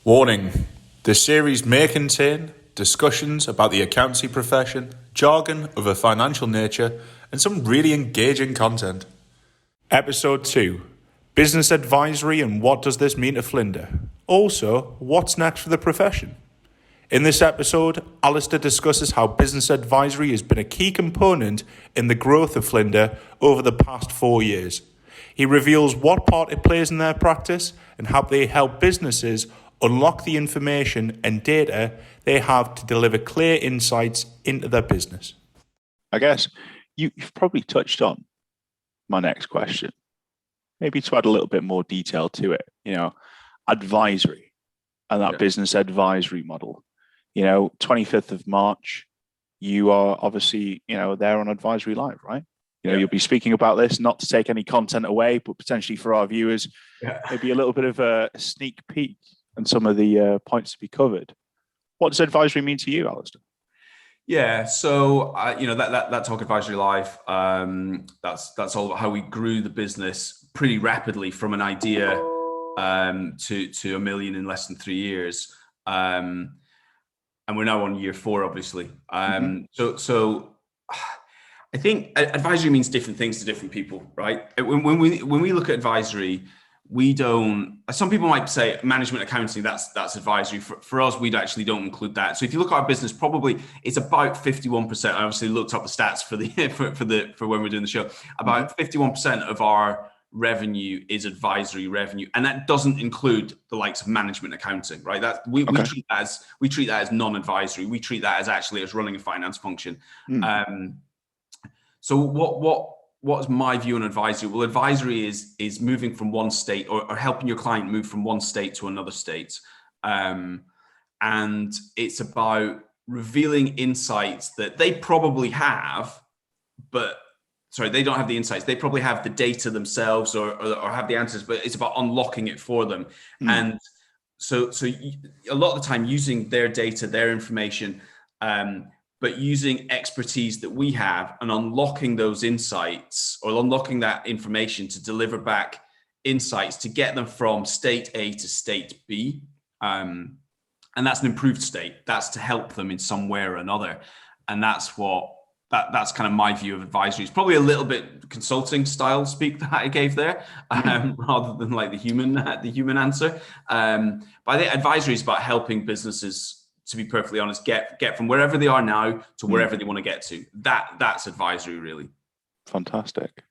Warning: this series may contain discussions about the accountancy profession, jargon of a financial nature, and some really engaging content. Episode 2: Business Advisory and what does this mean to Flinder? Also, what's next for the profession? In this episode, Alastair discusses how business advisory has been a key component in the growth of Flinder over the past 4 years. He reveals what part it plays in their practice and how they help businesses unlock the information and data they have to deliver clear insights into their business. I guess you've probably touched on my next question, maybe to add a little bit more detail to it, advisory and that business advisory model. 25th of March, you are obviously, there on Advisory Live, right? You'll be speaking about this, not to take any content away, but potentially for our viewers, maybe a little bit of a sneak peek and some of the points to be covered. What does advisory mean to you, Alastair? Yeah, so that Talk Advisory Live, that's all about how we grew the business pretty rapidly from an idea to $1 million in less than 3 years, and we're now on year 4, obviously. So I think advisory means different things to different people, right? When we look at advisory, we don't. Some people might say management accounting. That's advisory. For us, we actually don't include that. So if you look at our business, probably it's about 51%. I obviously looked up the stats for when we're doing the show. About 51% of our revenue is advisory revenue, and that doesn't include the likes of management accounting, right? That we treat that as non-advisory. We treat that as running a finance function. So what's my view on advisory? Well, advisory is moving from one state or helping your client move from one state to another state. And it's about revealing insights that they probably have, they don't have the insights. They probably have the data themselves or have the answers, but it's about unlocking it for them. And so a lot of the time using their data, their information, but using expertise that we have and unlocking those insights or unlocking that information to deliver back insights to get them from state A to state B. And that's an improved state. That's to help them in some way or another. And that's kind of my view of advisory. It's probably a little bit consulting style speak that I gave there, rather than like the human answer. But I think advisory is about helping businesses, to be perfectly honest, get from wherever they are now to wherever they want to get to. That's advisory, really. Fantastic.